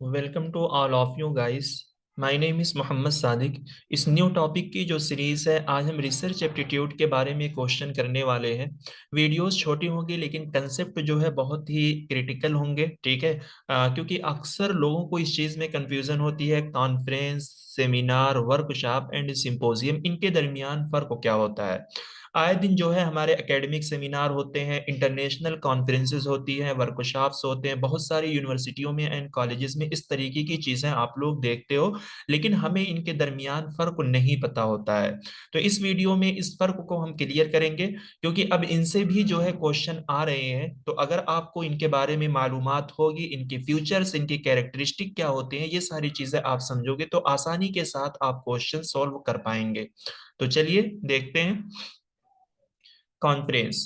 Welcome to all of you guys. My name is Mohammad Sadiq. इस new topic की जो series है, आज हम रिसर्च एप्टीट्यूड के बारे में क्वेश्चन करने वाले हैं। वीडियोस छोटी होंगी लेकिन कंसेप्ट जो है बहुत ही क्रिटिकल होंगे, ठीक है। क्योंकि अक्सर लोगों को इस चीज़ में कंफ्यूजन होती है, conference, seminar, workshop and symposium, इनके दरमियान फ़र्क क्या होता है। आए दिन जो है हमारे एकेडमिक सेमिनार होते हैं, इंटरनेशनल कॉन्फ्रेंसेस होती हैं, वर्कशॉप्स होते हैं, बहुत सारी यूनिवर्सिटियों में एंड कॉलेजेस में इस तरीके की चीज़ें आप लोग देखते हो, लेकिन हमें इनके दरमियान फ़र्क नहीं पता होता है। तो इस वीडियो में इस फ़र्क को हम क्लियर करेंगे, क्योंकि अब इनसे भी जो है क्वेश्चन आ रहे हैं। तो अगर आपको इनके बारे में मालूमात होगी, इनके फ्यूचर्स, इनके कैरेक्टरिस्टिक क्या होते हैं, ये सारी चीज़ें आप समझोगे तो आसानी के साथ आप क्वेश्चन सॉल्व कर पाएंगे। तो चलिए देखते हैं। Conference.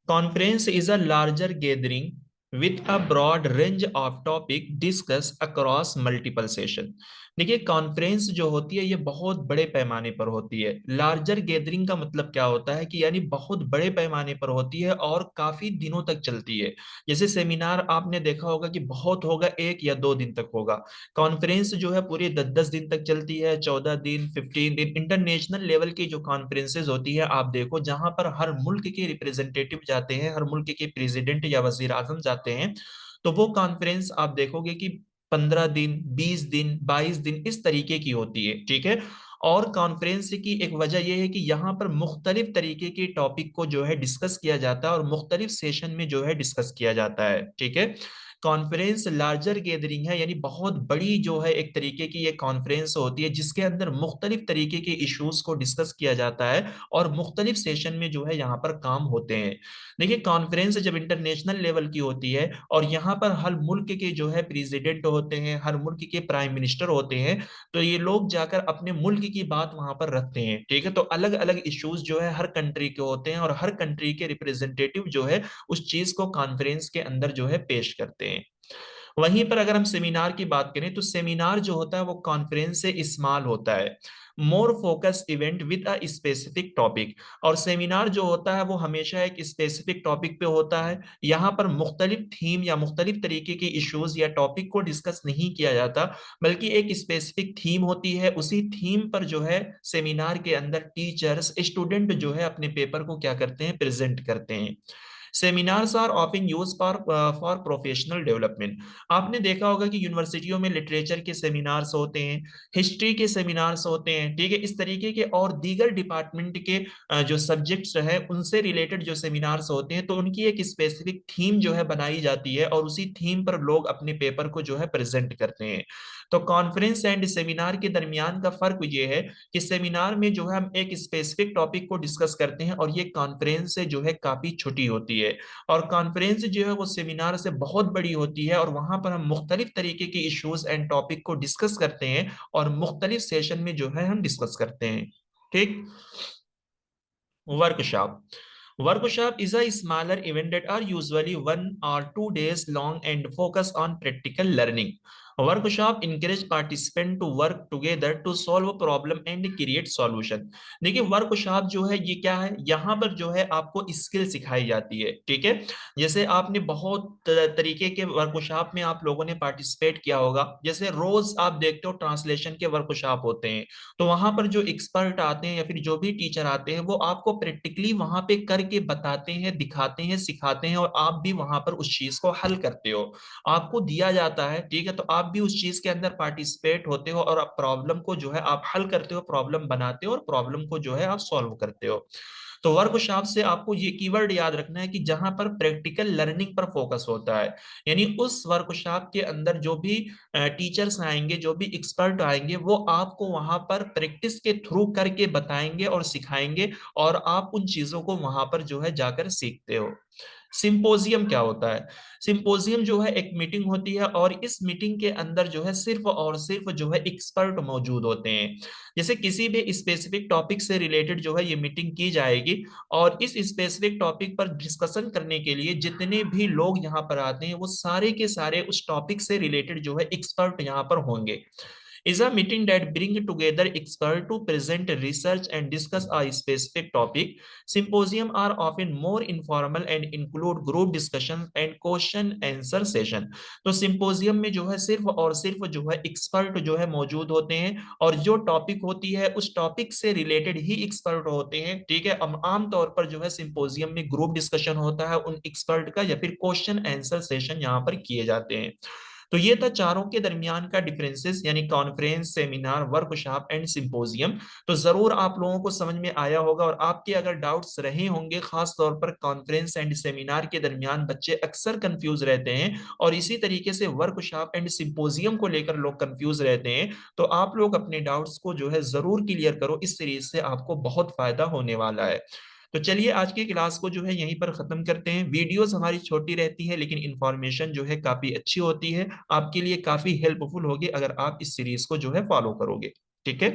Conference is a larger gathering with a broad range of topic discussed across multiple session. देखिए, कॉन्फ्रेंस जो होती है ये बहुत बड़े पैमाने पर होती है। लार्जर गैदरिंग का मतलब क्या होता है कि यानी बहुत बड़े पैमाने पर होती है और काफी दिनों तक चलती है। जैसे सेमिनार आपने देखा होगा कि बहुत होगा, 1 या 2 दिन तक होगा। कॉन्फ्रेंस जो है पूरी 10-10 दिन तक चलती है, 14 दिन, 15 दिन। इंटरनेशनल लेवल की जो कॉन्फ्रेंसेज होती है, आप देखो जहां पर हर मुल्क के रिप्रेजेंटेटिव जाते हैं, हर मुल्क के प्रेसिडेंट या वजीर आजम जाते हैं, तो वो कॉन्फ्रेंस आप देखोगे कि 15 दिन, 20 दिन, 22 दिन इस तरीके की होती है, ठीक है। और कॉन्फ्रेंस की एक वजह यह है कि यहाँ पर मुख्तलिफ तरीके के टॉपिक को जो है डिस्कस किया जाता है और मुख्तलिफ सेशन में जो है डिस्कस किया जाता है, ठीक है। कॉन्फ्रेंस लार्जर गैदरिंग है, यानी बहुत बड़ी जो है एक तरीके की ये कॉन्फ्रेंस होती है जिसके अंदर मुख्तलिफ तरीके के इश्यूज को डिस्कस किया जाता है और मुख्तलिफ सेशन में जो है यहाँ पर काम होते हैं। देखिए, कॉन्फ्रेंस जब इंटरनेशनल लेवल की होती है और यहाँ पर हर मुल्क के जो है प्रेसिडेंट होते हैं, हर मुल्क के प्राइम मिनिस्टर होते हैं, तो ये लोग जाकर अपने मुल्क की बात वहां पर रखते हैं, ठीक है। तो अलग अलग इश्यूज जो है हर कंट्री के होते हैं और हर कंट्री के रिप्रेजेंटेटिव जो है उस चीज को कॉन्फ्रेंस के अंदर जो है पेश करते हैं। वहीं पर अगर हम सेमिनार की बात करें तो सेमिनार जो होता है वो कॉन्फ्रेंस से इस्माल होता है, more focus event with a specific topic. और सेमिनार जो होता है वो हमेशा एक स्पेसिफिक टॉपिक पे होता है। यहाँ पर मुख्तलिफ थीम या मुख्तलिफ तरीके के इश्यूज या टॉपिक को डिस्कस नहीं किया जाता, बल्कि एक स्पेसिफिक थीम होती है। उसी थीम पर जो है सेमिनार के अंदर टीचर्स, स्टूडेंट जो है अपने पेपर को क्या करते हैं, प्रेजेंट करते हैं। Seminars are often use for professional development. आपने देखा होगा कि यूनिवर्सिटियों में लिटरेचर के सेमिनार्स होते हैं, हिस्ट्री के सेमिनार्स होते हैं, ठीक है। इस तरीके के और दीगर डिपार्टमेंट के जो सब्जेक्ट्स है उनसे रिलेटेड जो सेमिनार्स होते हैं, तो उनकी एक स्पेसिफिक थीम जो है बनाई जाती है और उसी थीम पर लोग अपने पेपर को जो है प्रेजेंट करते हैं। तो कॉन्फ्रेंस एंड सेमिनार के दरमियान का फर्क ये है कि सेमिनार में जो है हम एक स्पेसिफिक टॉपिक को डिस्कस करते हैं और ये कॉन्फ्रेंस से जो है काफी छोटी होती है। और कॉन्फ्रेंस जो है वो सेमिनार से बहुत बड़ी होती है और वहां पर हम मुख्तलिफ तरीके के इश्यूज एंड टॉपिक को डिस्कस करते हैं और मुख्तलिफ सेशन में जो है हम डिस्कस करते हैं, ठीक। Workshop. Workshop is a smaller event that are usually 1 or 2 days long and focus on practical learning. Workshop encourage participant to work together to solve a problem and create solution. देखिए, workshop जो है ये क्या है, यहाँ पर जो है आपको स्किल सिखाई जाती है, ठीक है। जैसे आपने बहुत तरीके के वर्कशॉप में आप लोगों ने पार्टिसिपेट किया होगा। जैसे रोज आप देखते हो ट्रांसलेशन के वर्कशॉप होते हैं, तो वहां पर जो एक्सपर्ट आते हैं या फिर जो भी टीचर आते हैं वो आपको प्रैक्टिकली वहां पे करके बताते हैं, दिखाते हैं, सिखाते हैं और आप भी वहां पर उस चीज को हल करते हो। आपको दिया जाता है, ठीक है, तो आप भी उस चीज के अंदर पार्टिसिपेट होते हो और प्रॉब्लम को जो है आप हल करते हो, प्रॉब्लम बनाते हो और प्रॉब्लम को जो है आप सॉल्व करते हो। तो वर्कशॉप से आपको ये कीवर्ड याद रखना है कि जहां पर प्रैक्टिकल लर्निंग पर फोकस होता है, यानी उस वर्कशॉप के अंदर जो भी टीचर्स आएंगे, जो भी एक्सपर्ट आएंगे, वो आपको वहां पर प्रैक्टिस के थ्रू करके बताएंगे और सिखाएंगे और आप उन चीजों को वहां पर जो है जाकर सीखते हो। सिंपोजियम क्या होता है? सिंपोजियम जो है एक मीटिंग होती है और इस मीटिंग के अंदर जो है सिर्फ और सिर्फ जो है एक्सपर्ट मौजूद होते हैं। जैसे किसी भी स्पेसिफिक टॉपिक से रिलेटेड जो है ये मीटिंग की जाएगी और इस स्पेसिफिक टॉपिक पर डिस्कशन करने के लिए जितने भी लोग यहाँ पर आते हैं वो सारे के सारे उस टॉपिक से रिलेटेड जो है एक्सपर्ट यहाँ पर होंगे। is a meeting that bring together experts to present research and discuss a specific topic. Symposium are often more informal and include group discussion and question answer session. तो symposium में जो है सिर्फ और सिर्फ जो है एक्सपर्ट जो है मौजूद होते हैं, और जो टॉपिक होती है उस टॉपिक से रिलेटेड ही एक्सपर्ट होते हैं, ठीक है। आम तौर पर जो है सिंपोजियम में ग्रुप डिस्कशन होता है उन एक्सपर्ट का, या फिर क्वेश्चन आंसर सेशन यहाँ पर किए जाते हैं। तो ये था चारों के दरमियान का डिफरेंसेस, यानी conference, seminar, workshop and symposium. तो जरूर आप लोगों को समझ में आया होगा, और आपके अगर डाउट्स रहे होंगे, खास तौर पर कॉन्फ्रेंस एंड सेमिनार के दरमियान बच्चे अक्सर कंफ्यूज रहते हैं, और इसी तरीके से वर्कशॉप एंड सिंपोजियम को लेकर लोग कंफ्यूज रहते हैं। तो आप लोग अपने डाउट्स को जो है जरूर क्लियर करो, इस सीरीज से आपको बहुत फायदा होने वाला है। तो चलिए आज की क्लास को जो है यहीं पर खत्म करते हैं। वीडियोस हमारी छोटी रहती है, लेकिन इंफॉर्मेशन जो है काफी अच्छी होती है, आपके लिए काफी हेल्पफुल होगी अगर आप इस सीरीज को जो है फॉलो करोगे, ठीक है।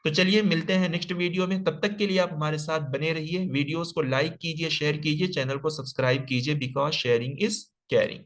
तो चलिए मिलते हैं नेक्स्ट वीडियो में, तब तक के लिए आप हमारे साथ बने रहिए। वीडियोस को लाइक कीजिए, शेयर कीजिए, चैनल को सब्सक्राइब कीजिए, बिकॉज शेयरिंग इज केयरिंग।